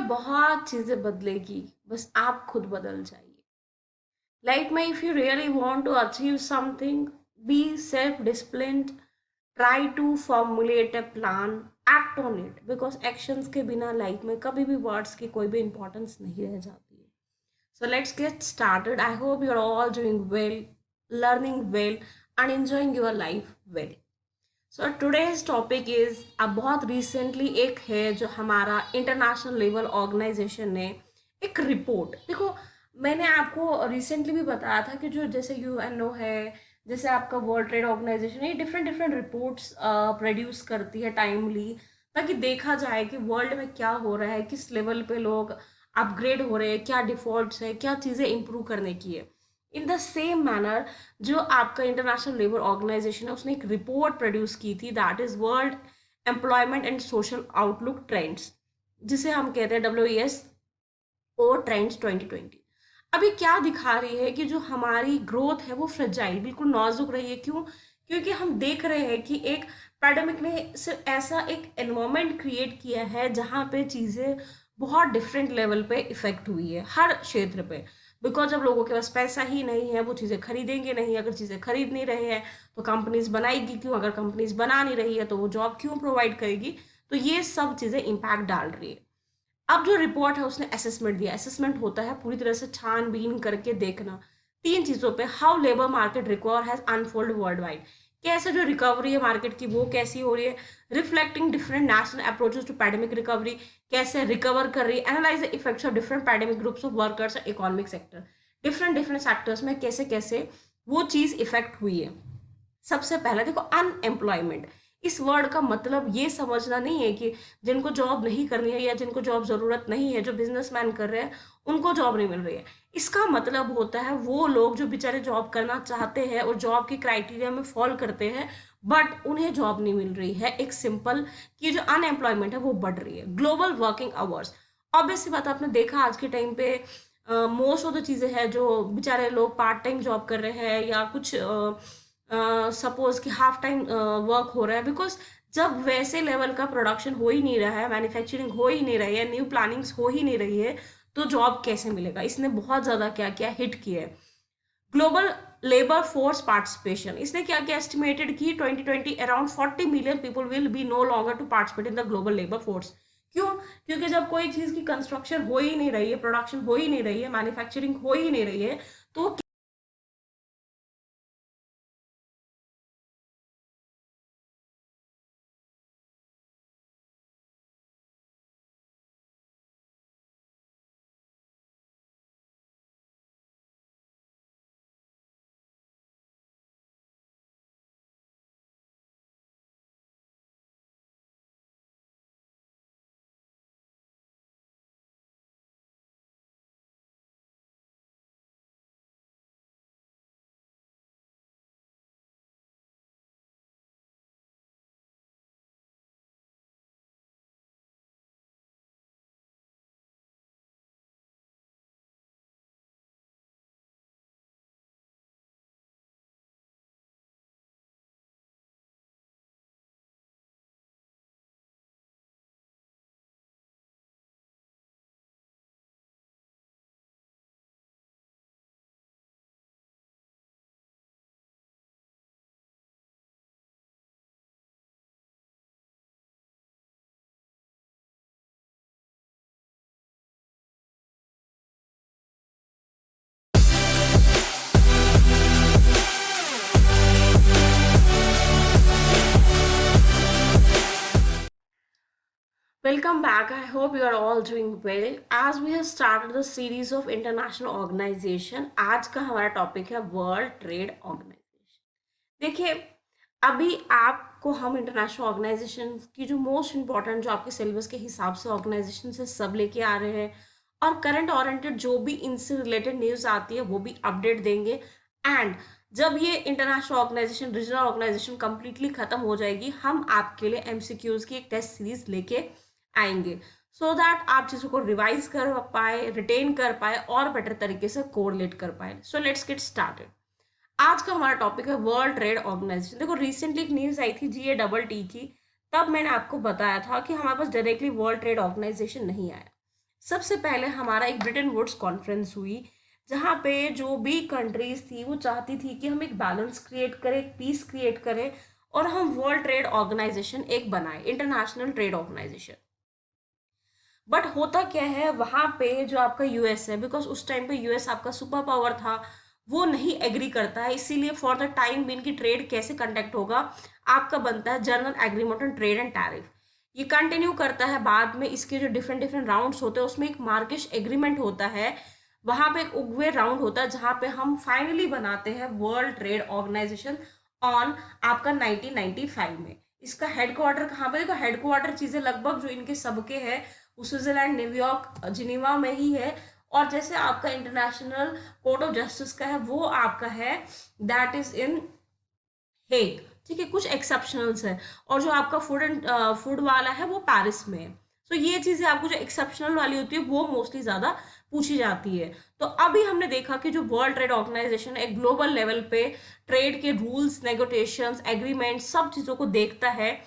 बहुत चीजें बदलेगी, बस आप खुद बदल जाइए। लाइफ में if you really want to achieve something, be self disciplined, try to formulate a plan, act on it, because actions के बिना लाइफ में कभी भी वर्ड्स की कोई भी इंपॉर्टेंस नहीं रह जाती है। So let's get started. I hope you're all doing well, learning well, and enjoying your life well. So today's topic is अब बहुत रिसेंटली एक है जो हमारा इंटरनेशनल लेवल ऑर्गेनाइजेशन ने एक रिपोर्ट, देखो मैंने आपको रिसेंटली भी बताया था कि जो जैसे यूएनओ है, जैसे आपका वर्ल्ड ट्रेड ऑर्गेनाइजेशन, ये डिफरेंट डिफरेंट रिपोर्ट्स प्रोड्यूस करती है टाइमली, ताकि देखा जाए कि वर्ल्ड में क्या हो रहा है, किस लेवल पे लोग अपग्रेड हो रहे हैं, क्या डिफॉल्ट्स है, क्या चीज़ें इंप्रूव करने की है। इन द सेम मैनर जो आपका इंटरनेशनल लेबर ऑर्गेनाइजेशन है, उसने एक रिपोर्ट प्रोड्यूस की थी, that is world employment and social outlook trends, जिसे हम कहते हैं WES ओ ट्रेंड्स 2020। अभी क्या दिखा रही है कि जो हमारी ग्रोथ है वो फ्रेजाइल, बिल्कुल नाजुक रही है। क्यों? क्योंकि हम देख रहे हैं कि एक पैंडेमिक ने सिर्फ ऐसा एक एनवायरनमेंट क्रिएट किया है जहाँ पे चीज़ें बहुत डिफरेंट लेवल पे इफेक्ट हुई है हर क्षेत्र पे। बिकॉज जब लोगों के पास पैसा ही नहीं है, वो चीज़ें खरीदेंगे नहीं, अगर चीज़ें खरीद नहीं रहे हैं तो कंपनीज बनाएगी क्यों, अगर कंपनीज बना नहीं रही है तो वो जॉब क्यों प्रोवाइड करेगी। तो ये सब चीज़ें इम्पैक्ट डाल रही है। अब जो रिपोर्ट है उसने असेसमेंट दिया। असेसमेंट होता है पूरी तरह से छानबीन करके देखना तीन चीज़ों पे, how labour market recover has unfold world wide, कैसे जो रिकवरी है मार्केट की वो कैसी हो रही है, reflecting different national approaches to pandemic recovery, कैसे रिकवर कर रही है, analyze the effects of different pandemic groups of workers और economic sector, different different sectors में कैसे कैसे वो चीज़ इफेक्ट हुई है। सबसे पहला देखो, अनएम्प्लॉयमेंट। इस वर्ड का मतलब ये समझना नहीं है कि जिनको जॉब नहीं करनी है या जिनको जॉब ज़रूरत नहीं है, जो बिजनेसमैन कर रहे हैं उनको जॉब नहीं मिल रही है। इसका मतलब होता है वो लोग जो बेचारे जॉब करना चाहते हैं और जॉब की क्राइटेरिया में फॉल करते हैं, बट उन्हें जॉब नहीं मिल रही है। एक सिंपल कि जो अनएम्प्लॉयमेंट है वो बढ़ रही है। ग्लोबल वर्किंग आवर्स, ऑब्वियस सी बात, आपने देखा आज के टाइम पे मोस्ट ऑफ द चीज़ें हैं जो बेचारे लोग पार्ट टाइम जॉब कर रहे हैं या कुछ सपोज कि हाफ टाइम वर्क हो रहा है, बिकॉज जब वैसे लेवल का प्रोडक्शन हो ही नहीं रहा है, मैन्युफैक्चरिंग हो ही नहीं रही है, न्यू प्लानिंग्स हो ही नहीं रही है, तो जॉब कैसे मिलेगा। इसने बहुत ज़्यादा क्या क्या हिट किया है। ग्लोबल लेबर फोर्स पार्टिसिपेशन, इसने क्या क्या एस्टिमेटेड की 2020 around 40 million people will be no longer to participate in the global labour force. क्यों? क्योंकि जब कोई चीज़ की कंस्ट्रक्शन हो ही नहीं रही है, प्रोडक्शन हो ही नहीं रही है, मैन्युफैक्चरिंग हो ही नहीं रही है, तो welcome back. I hope you are all doing well. As we have started the series of international organization, आज का हमारा टॉपिक है वर्ल्ड ट्रेड ऑर्गेनाइजेशन। देखिए, अभी आपको हम इंटरनेशनल ऑर्गेनाइजेशन की जो मोस्ट इंपॉर्टेंट, जो आपके सिलेबस के हिसाब से ऑर्गेनाइजेशन से सब लेके आ रहे हैं, और करंट ओरिएंटेड जो भी इनसे रिलेटेड न्यूज़ आती है वो भी अपडेट देंगे। एंड जब ये international organisation, regional organisation completely खत्म हो जाएगी, हम आपके लिए MCQs की एक टेस्ट सीरीज लेके आएंगे, सो दैट आप चीज़ों को रिवाइज कर पाए, रिटेन कर पाए और बेटर तरीके से कोरिलेट कर पाए। So let's get started. आज का हमारा टॉपिक है वर्ल्ड ट्रेड ऑर्गेनाइजेशन। देखो, रिसेंटली एक न्यूज़ आई थी GATT की, तब मैंने आपको बताया था कि हमारे पास डायरेक्टली वर्ल्ड ट्रेड ऑर्गेनाइजेशन नहीं आया। सबसे पहले हमारा एक ब्रिटेन वुड्स कॉन्फ्रेंस हुई, जहाँ पे जो भी कंट्रीज थी वो चाहती थी कि हम एक बैलेंस क्रिएट करें, एक पीस क्रिएट करें, और हम वर्ल्ड ट्रेड ऑर्गेनाइजेशन एक बनाए, इंटरनेशनल ट्रेड ऑर्गेनाइजेशन। बट होता क्या है वहां पे, जो आपका यूएस है, बिकॉज उस टाइम पे यूएस आपका सुपर पावर था, वो नहीं एग्री करता है, इसीलिए फॉर द टाइम भी इनकी ट्रेड कैसे कंडक्ट होगा, आपका बनता है journal agreement on trade and tariff. ये कंटिन्यू करता है, बाद में इसके जो डिफरेंट डिफरेंट राउंड्स होते हैं उसमें एक मार्किश एग्रीमेंट होता है, वहां पे एक उगवे राउंड होता है जहां पे हम फाइनली बनाते हैं वर्ल्ड ट्रेड ऑर्गेनाइजेशन ऑन आपका 1995 में। इसका हेडक्वार्टर कहाँ पे, देखो हेडक्वार्टर चीजें लगभग जो इनके सबके हैं वो स्विट्जरलैंड, न्यूयॉर्क, जिनीवा में ही है। और जैसे आपका इंटरनेशनल कोर्ट ऑफ जस्टिस का है वो आपका है दैट इज इन हेग, ठीक है, कुछ एक्सेप्शनल्स है। और जो आपका फूड वाला है वो पेरिस में है। तो ये चीजें आपको जो एक्सेप्शनल वाली होती है वो मोस्टली ज्यादा पूछी जाती है। तो अभी हमने देखा कि जो वर्ल्ड ट्रेड ऑर्गेनाइजेशन एक ग्लोबल लेवल पे ट्रेड के रूल्स, नेगोटिएशंस, एग्रीमेंट, सब चीजों को देखता है।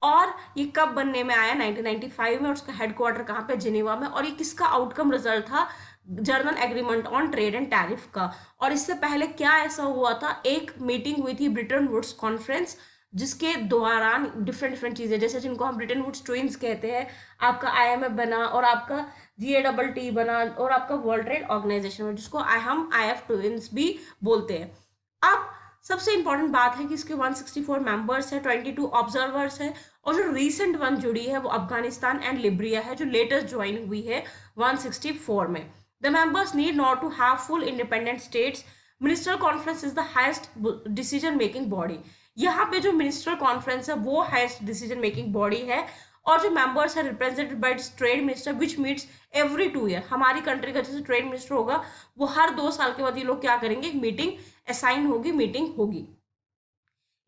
और ये कब बनने में आया, 1995 में, और उसका हेडक्वार्टर कहाँ पे, जिनेवा में। और ये किसका आउटकम रिजल्ट था, journal agreement on trade and tariff का। और इससे पहले क्या ऐसा हुआ था, एक मीटिंग हुई थी ब्रिटेन वुड्स कॉन्फ्रेंस, जिसके दौरान डिफरेंट डिफरेंट चीजें, जैसे जिनको हम ब्रिटेन वुड्स ट्विंस कहते हैं, आपका आईएमएफ बना, और आपका जीएडबल बना, और आपका वर्ल्ड ट्रेड ऑर्गेनाइजेशन, जिसको हम आईएफ ट्विंस भी बोलते हैं। अब सबसे इंपॉर्टेंट बात है कि इसके 164 मेंबर्स है, 22 ऑब्जर्वर्स है, और जो रीसेंट वन जुड़ी है वो अफगानिस्तान एंड लिब्रिया है, जो लेटेस्ट ज्वाइन हुई है 164 में। The members need not to have full independent states. Ministerial conference is the highest decision making body. यहाँ पे जो मिनिस्ट्रल कॉन्फ्रेंस है वो हाईएस्ट डिसीजन मेकिंग बॉडी है। और जो मेंबर्स है represented by trade minister which meets every 2 year. हमारी कंट्री का जैसे ट्रेड मिनिस्टर होगा वो हर 2 साल के बाद ये लोग क्या करेंगे, एक मीटिंग असाइन होगी, मीटिंग होगी।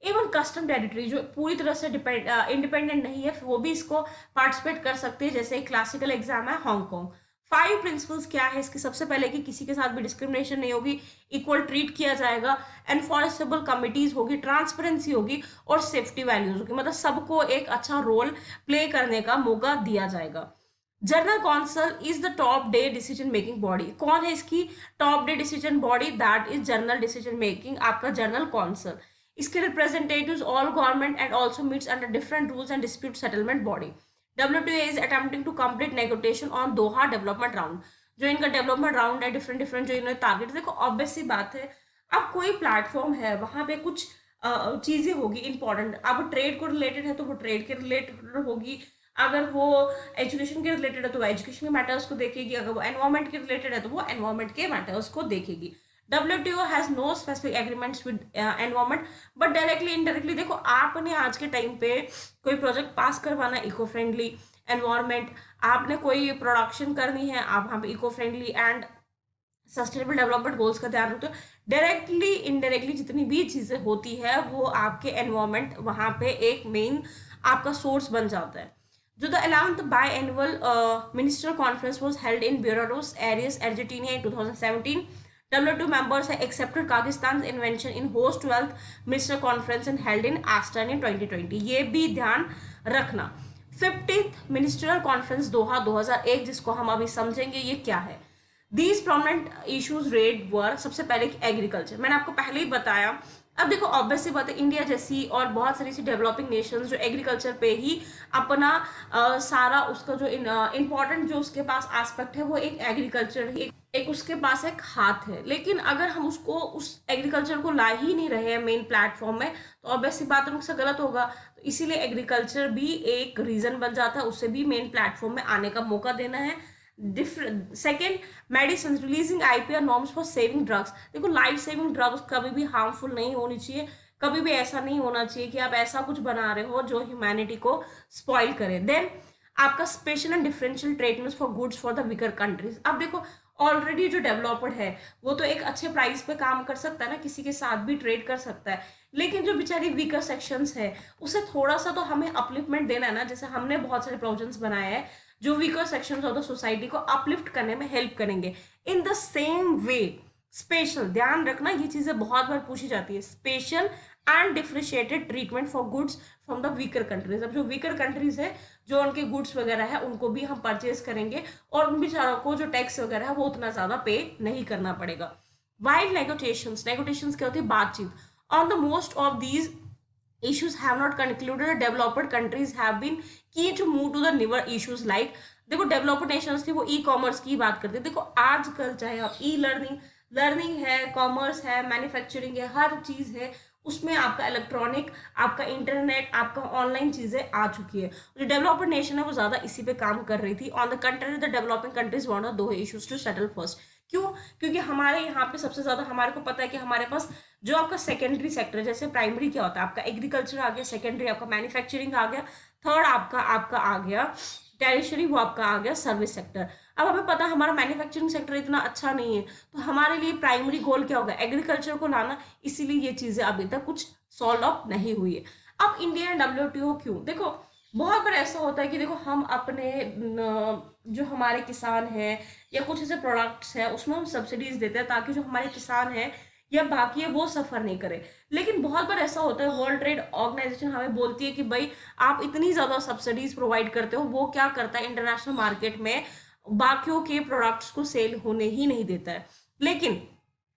एवं कस्टम टेरिटरी जो पूरी तरह से इंडिपेंडेंट नहीं है वो भी इसको पार्टिसिपेट कर सकते हैं, जैसे एक क्लासिकल एग्जाम है हांगकांग। 5 प्रिंसिपल्स क्या है इसके, सबसे पहले कि किसी के साथ भी डिस्क्रिमिनेशन नहीं होगी, इक्वल ट्रीट किया जाएगा, एनफोर्सेबल कमिटीज होगी, ट्रांसपेरेंसी होगी, और सेफ्टी वैल्यूज होगी, मतलब सबको एक अच्छा रोल प्ले करने का मौका दिया जाएगा। General council is the top day decision making body. कौन है इसकी top day decision body, that is general decision making, आपका जर्नल काउंसिल। इसके representatives all government and also meets under different rules and dispute settlement body. WTO is attempting to complete negotiation on Doha development round. जो इनका development round है, different different जो इन्होंने target, देखो obvious सी बात है, अब कोई प्लेटफॉर्म है वहां पे कुछ चीजें होगी इंपॉर्टेंट, अब ट्रेड को रिलेटेड है तो वो ट्रेड के रिलेटेड होगी, अगर वो एजुकेशन के रिलेटेड है तो वो एजुकेशन के मैटर्स को देखेगी, अगर वो एनवायरमेंट के रिलेटेड है तो वो एनवायरमेंट के मैटर्स को देखेगी। WTO has no specific agreements with environment, but directly indirectly देखो आपने आज के टाइम पे कोई प्रोजेक्ट पास करवाना इको फ्रेंडली एनवायरमेंट, आपने कोई प्रोडक्शन करनी है, आप वहाँ पे eco friendly and sustainable development goals का ध्यान रखते हो, डायरेक्टली इनडायरेक्टली जितनी भी चीजें होती है वो आपके एनवायरमेंट वहाँ पे एक मेन आपका सोर्स बन जाता है। जो the 11th biennial ministerial conference was held in Buenos Aires Argentina in 2017। WTO members have accepted Kazakhstan's invention in host 12th minister conference and held in Astana in 2020। ये भी ध्यान रखना। 50th ministerial conference दोहा 2001, जिसको हम अभी समझेंगे ये क्या है। These prominent issues raised were, सबसे पहले एग्रीकल्चर, मैंने आपको पहले ही बताया। अब देखो ऑब्वियस सी बात है, इंडिया जैसी और बहुत सारी सी डेवलपिंग नेशंस जो एग्रीकल्चर पे ही अपना सारा उसका जो इम्पोर्टेंट जो उसके पास एस्पेक्ट है वो एक एग्रीकल्चर ही एक उसके पास एक हाथ है। लेकिन अगर हम उसको उस एग्रीकल्चर को ला ही नहीं रहे हैं मेन प्लेटफॉर्म में तो ऑब्वियस सी बात है उससे गलत होगा। तो इसीलिए एग्रीकल्चर भी एक रीजन बन जाता है, उससे भी मेन प्लेटफॉर्म में आने का मौका देना है। Different second, medicine releasing IPR norms for saving drugs. देखो लाइफ सेविंग ड्रग्स कभी भी हार्मफुल नहीं होनी चाहिए, कभी भी ऐसा नहीं होना चाहिए कि आप ऐसा कुछ बना रहे हो जो ह्यूमैनिटी को स्पॉइल करे। देन आपका special and differential treatment for goods for the weaker countries. अब देखो ऑलरेडी जो डेवलप्ड है वो तो एक अच्छे प्राइस पे काम कर सकता है ना, किसी के साथ भी ट्रेड कर सकता है, लेकिन जो बेचारी वीकर सेक्शंस है उसे थोड़ा सा तो हमें अपलिफ्टमेंट देना है ना। जैसे हमने बहुत सारे प्रोविजंस बनाए हैं जो weaker sections of the society को अपलिफ्ट करने में हेल्प करेंगे। इन द सेम वे स्पेशल, ध्यान रखना ये चीजें बहुत बार पूछी जाती है, special and differentiated treatment for goods from the weaker countries. अब जो वीकर कंट्रीज है, जो उनके गुड्स वगैरह है, उनको भी हम परचेज करेंगे और उन बेचारों को जो टैक्स वगैरह है वो उतना ज्यादा पे नहीं करना पड़ेगा। वाइल नेगोटिएशंस, नेगोटिएशंस क्या होती है, बातचीत। On the most of these issues have not concluded, developed countries have been keen to move to the newer issues like, देखो डेवलप्ड नेशंस थी वो ई कॉमर्स की बात करते हैं। देखो आजकल चाहे आप ई लर्निंग, लर्निंग है, कॉमर्स है, मैन्युफैक्चरिंग है, हर चीज है उसमें आपका इलेक्ट्रॉनिक, आपका इंटरनेट, आपका ऑनलाइन चीजें आ चुकी है। जो डेवलप्ड नेशन है वो ज्यादा इसी पे काम कर रही थी। On the country the developing countries want दो इश्यूज टू सेटल फर्स्ट। क्यों? क्योंकि हमारे यहाँ पे सबसे ज्यादा हमारे को पता है कि हमारे पास जो आपका सेकेंडरी सेक्टर, जैसे प्राइमरी क्या होता है आपका एग्रीकल्चर आ गया, सेकेंडरी आपका मैन्युफैक्चरिंग आ गया, थर्ड आपका आपका आ गया टेरिशरी, वो आपका आ गया सर्विस सेक्टर। अब हमें पता है हमारा मैन्युफैक्चरिंग सेक्टर इतना अच्छा नहीं है, तो हमारे लिए प्राइमरी गोल क्या होगा, एग्रीकल्चर को लाना। इसीलिए ये चीजें अभी तक कुछ सॉल्व अप नहीं हुई है। अब इंडिया एंड डब्ल्यूटीओ क्यों? देखो बहुत बार ऐसा होता है कि देखो हम अपने जो हमारे किसान हैं या कुछ ऐसे प्रोडक्ट्स हैं उसमें हम सब्सिडीज देते हैं ताकि जो हमारे किसान हैं या बाकी है वो सफर नहीं करे। लेकिन बहुत बार ऐसा होता है वर्ल्ड ट्रेड ऑर्गेनाइजेशन हमें बोलती है कि भाई आप इतनी ज्यादा सब्सिडीज प्रोवाइड करते हो, वो क्या करता है इंटरनेशनल मार्केट में बाकियों के प्रोडक्ट्स को सेल होने ही नहीं देता है। लेकिन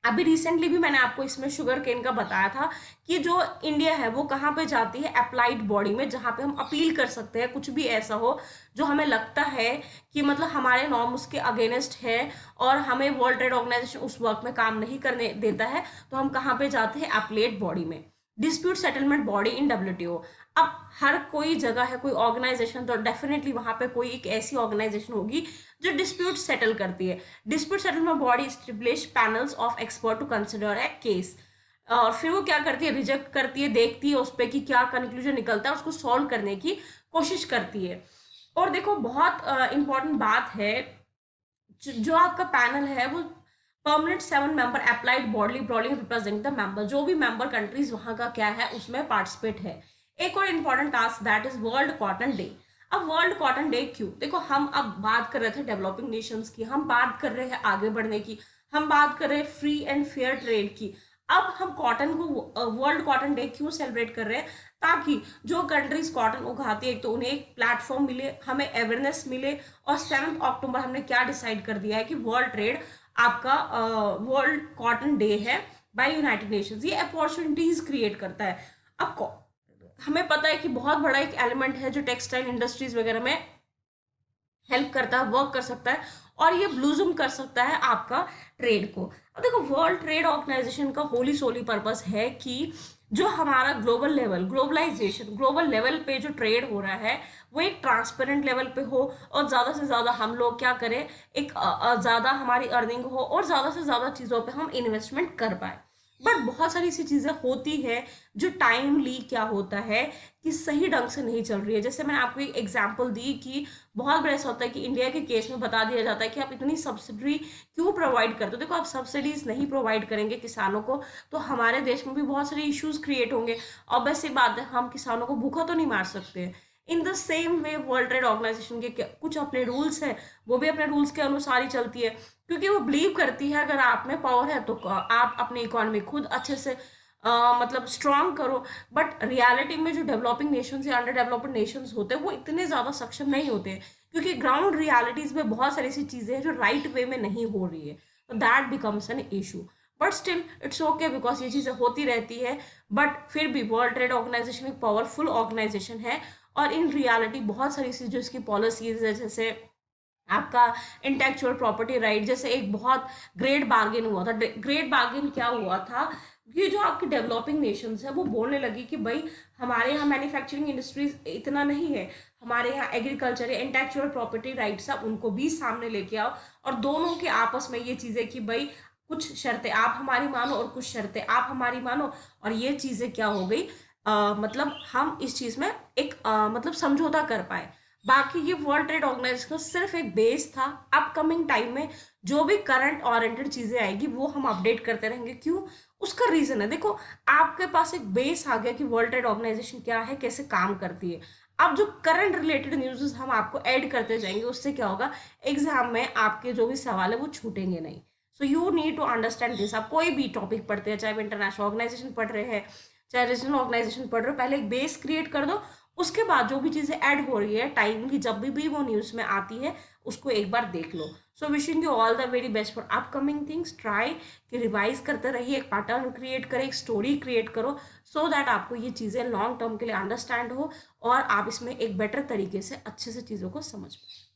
अभी रिसेंटली भी मैंने आपको इसमें शुगर केन का बताया था कि जो इंडिया है वो कहाँ पे जाती है, अप्लाइड बॉडी में, जहाँ पे हम अपील कर सकते हैं कुछ भी ऐसा हो जो हमें लगता है कि मतलब हमारे नॉर्म्स के अगेंस्ट है और हमें वर्ल्ड ट्रेड ऑर्गेनाइजेशन उस वर्क में काम नहीं करने देता है, तो हम कहाँ पे जाते हैं, अप्लाइड बॉडी में, dispute settlement body in WTO. अब हर कोई जगह है कोई ऑर्गेनाइजेशन, तो डेफिनेटली वहां पे कोई एक ऐसी ऑर्गेनाइजेशन होगी जो डिस्प्यूट सेटल करती है। Dispute settlement body establish panels of expert to consider a case, और फिर वो क्या करती है, रिजेक्ट करती है, देखती है उस पर कि क्या कंक्लूजन निकलता है, उसको सॉल्व करने की कोशिश करती है। और देखो बहुत इंपॉर्टेंट बात है, जो आपका पैनल है वो permanent 7 member applied body broadly represent the member, जो भी मेंबर कंट्रीज वहां का क्या है उसमें पार्टिसिपेट है। एक और important task that is world cotton day. अब वर्ल्ड कॉटन डे क्यों? देखो हम अब बात कर रहे थे डेवलपिंग नेशंस की, हम बात कर रहे हैं आगे बढ़ने की, हम बात कर रहे हैं फ्री एंड फेयर ट्रेड की। अब हम कॉटन को वर्ल्ड कॉटन डे क्यों सेलिब्रेट कर रहे हैं? ताकि जो कंट्रीज कॉटन उगाती है, एक तो उन्हें एक प्लेटफॉर्म मिले, हमें अवेयरनेस मिले, और 7 अक्टूबर हमने क्या डिसाइड कर दिया है कि वर्ल्ड ट्रेड आपका वर्ल्ड कॉटन डे है बाय यूनाइटेड नेशंस। ये अपॉर्चुनिटीज क्रिएट करता है। अब हमें पता है कि बहुत बड़ा एक एलिमेंट है जो टेक्सटाइल इंडस्ट्रीज वगैरह में हेल्प करता है, वर्क कर सकता है, और ये ब्लूजम कर सकता है आपका ट्रेड को। अब देखो वर्ल्ड ट्रेड ऑर्गेनाइजेशन का होली सोली पर्पस है कि जो हमारा global level, globalisation, global level पे जो ट्रेड हो रहा है वो एक ट्रांसपेरेंट लेवल पे हो, और ज़्यादा से ज़्यादा हम लोग क्या करें, एक ज़्यादा हमारी अर्निंग हो और ज़्यादा से ज़्यादा चीज़ों पे हम इन्वेस्टमेंट कर पाए। बट बहुत सारी ऐसी चीज़ें होती है जो टाइमली क्या होता है कि सही ढंग से नहीं चल रही है। जैसे मैंने आपको एक एग्जांपल दी कि बहुत बार ऐसा होता है कि इंडिया के केस में बता दिया जाता है कि आप इतनी सब्सिडी क्यों प्रोवाइड करते हो। देखो आप सब्सिडीज नहीं प्रोवाइड करेंगे किसानों को तो हमारे देश में भी बहुत सारे इश्यूज क्रिएट होंगे। ऑब्वियस सी बात है, हम किसानों को भूखा तो नहीं मार सकते। In the same way world trade organisation के कुछ अपने रूल्स हैं, वो भी अपने रूल्स के अनुसार ही चलती है, क्योंकि वो बिलीव करती है अगर आप में पावर है तो आप अपनी इकोनॉमी खुद अच्छे से मतलब स्ट्रांग करो। बट रियलिटी में जो डेवलपिंग नेशंस या अंडर डेवलप्ड नेशंस होते हैं वो इतने ज़्यादा सक्षम नहीं होते हैं, क्योंकि ग्राउंड रियलिटीज़ में बहुत सारी ऐसी चीज़ें हैं जो राइट वे में नहीं हो रही है, तो that becomes an issue. But still it's okay because ये चीज़ें होती रहती है। बट फिर भी वर्ल्ड ट्रेड ऑर्गेनाइजेशन एक पावरफुल ऑर्गेनाइजेशन है, और इन रियलिटी बहुत सारी सी जो इसकी पॉलिसीज है, जैसे आपका इंटेलेक्चुअल प्रॉपर्टी राइट, जैसे एक बहुत ग्रेट बार्गेन हुआ था। ग्रेट बार्गेन क्या हुआ था कि जो आपकी डेवलपिंग नेशंस है वो बोलने लगी कि भाई हमारे यहाँ मैन्युफैक्चरिंग इंडस्ट्रीज इतना नहीं है, हमारे यहाँ एग्रीकल्चर या इंटेलेक्चुअल प्रॉपर्टी राइट्स है उनको भी सामने लेके आओ, और दोनों के आपस में ये चीज़ें कि भाई कुछ शर्तें आप हमारी मानो और कुछ शर्तें आप हमारी मानो, और ये चीज़ें क्या हो गई, मतलब हम इस चीज़ में एक मतलब समझौता कर पाए। बाकी ये वर्ल्ड ट्रेड ऑर्गेनाइजेशन का सिर्फ एक बेस था। अपकमिंग टाइम में जो भी करंट ओरिएंटेड चीजें आएगी वो हम अपडेट करते रहेंगे। क्यों? उसका रीजन है, देखो आपके पास एक बेस आ गया कि वर्ल्ड ट्रेड ऑर्गेनाइजेशन क्या है, कैसे काम करती है। अब जो करंट रिलेटेड न्यूज़ हम आपको ऐड करते जाएंगे उससे क्या होगा, एग्जाम में आपके जो भी सवाल है वो छूटेंगे नहीं। So you need to understand this. आप कोई भी टॉपिक पढ़ते हैं, चाहे वो इंटरनेशनल ऑर्गेनाइजेशन पढ़ रहे हैं, चाहे रीजनल ऑर्गेनाइजेशन पढ़ रहे हो, पहले एक बेस क्रिएट कर दो। उसके बाद जो भी चीज़ें ऐड हो रही है टाइमली, जब भी वो न्यूज़ में आती है, उसको एक बार देख लो। So wishing you all the very best for upcoming things. Try कि रिवाइज करते रहिए, एक पैटर्न क्रिएट करें, एक स्टोरी क्रिएट करो, सो दैट आपको ये चीज़ें लॉन्ग टर्म के लिए अंडरस्टैंड हो और आप इसमें एक बेटर तरीके से अच्छे से चीज़ों को समझ पाए।